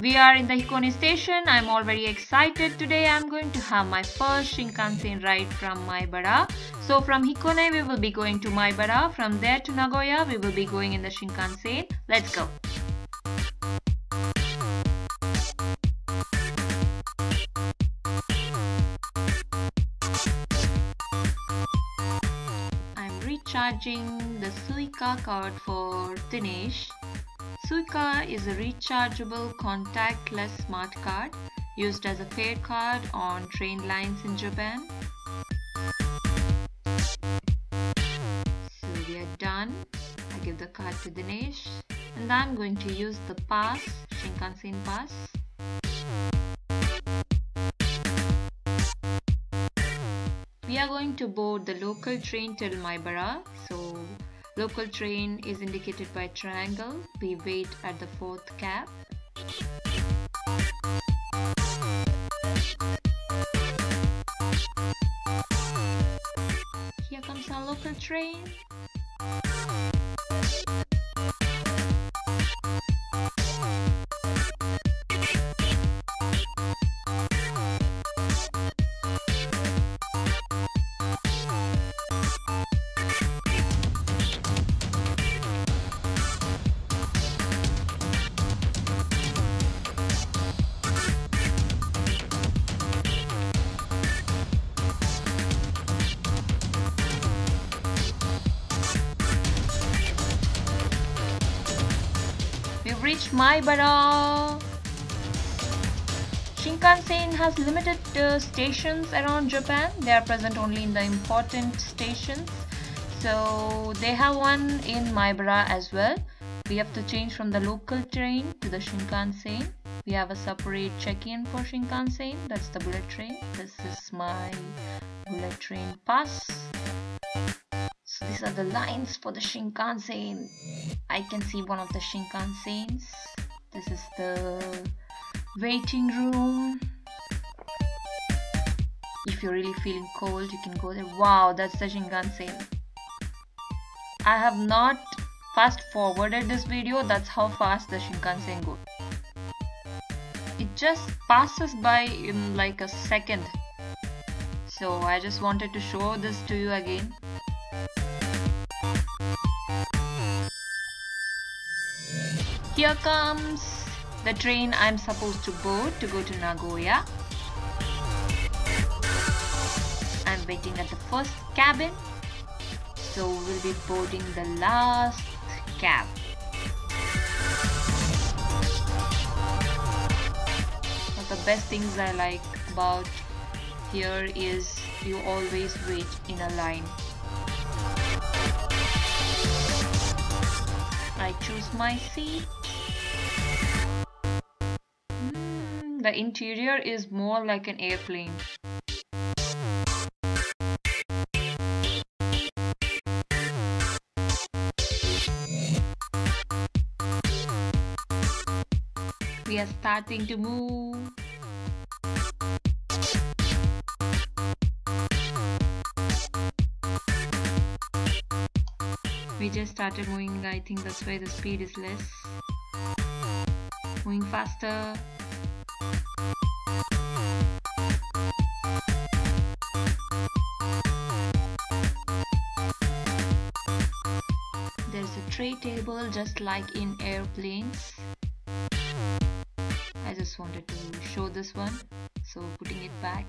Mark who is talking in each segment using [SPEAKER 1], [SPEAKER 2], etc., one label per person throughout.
[SPEAKER 1] We are in the Hikone station. I'm all very excited. Today I'm going to have my first Shinkansen ride from Maibara. So from Hikone we will be going to Maibara. From there to Nagoya we will be going in the Shinkansen. Let's go. I'm recharging the Suica card for Dinesh. Suica is a rechargeable contactless smart card used as a fare card on train lines in Japan. So we are done. I give the card to Dinesh and I'm going to use the pass, Shinkansen pass. We are going to board the local train till Maibara. So local train is indicated by triangle. We wait at the 4th cab. Here comes our local train. We've reached Maibara. Shinkansen has limited stations around Japan. They are present only in the important stations. So they have one in Maibara as well. We have to change from the local train to the Shinkansen. We have a separate check-in for Shinkansen. That's the bullet train. This is my bullet train pass. So these are the lines for the Shinkansen. I can see one of the Shinkansens. This is the waiting room. If you're really feeling cold, you can go there. Wow, that's the Shinkansen. I have not fast forwarded this video. That's how fast the Shinkansen goes. It just passes by in like a second. So I just wanted to show this to you again. Here comes the train I'm supposed to board to go to Nagoya. I'm waiting at the first cabin. So we'll be boarding the last cab. One of the best things I like about here is you always wait in a line. I choose my seat. The interior is more like an airplane. We are starting to move. We just started moving. I think that's why the speed is less. Moving faster. There's a tray table just like in airplanes. I just wanted to show this one, so putting it back.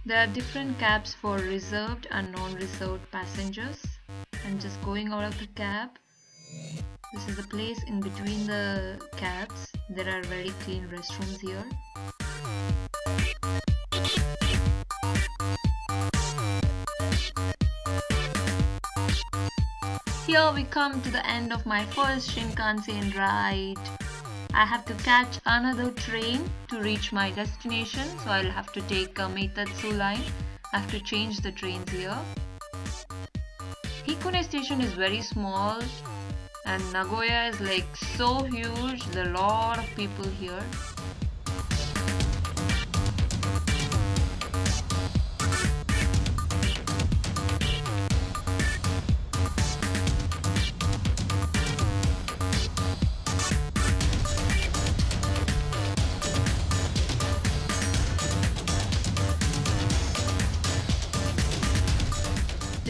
[SPEAKER 1] There are different cabs for reserved and non-reserved passengers. And just going out of the cab. This is a place in between the cabs. There are very clean restrooms here. Here we come to the end of my first Shinkansen ride. I have to catch another train to reach my destination, so I'll have to take a Meitatsu line. I have to change the trains here. Hikone station is very small and Nagoya is like so huge. There are a lot of people here.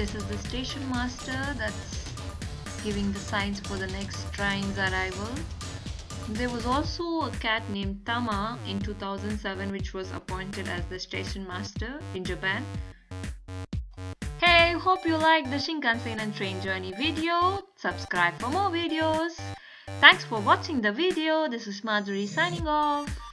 [SPEAKER 1] This is the station master that's giving the signs for the next train's arrival. There was also a cat named Tama in 2007 which was appointed as the station master in Japan. Hey, hope you liked the Shinkansen and train journey video. Subscribe for more videos. Thanks for watching the video. This is Madhuri signing off.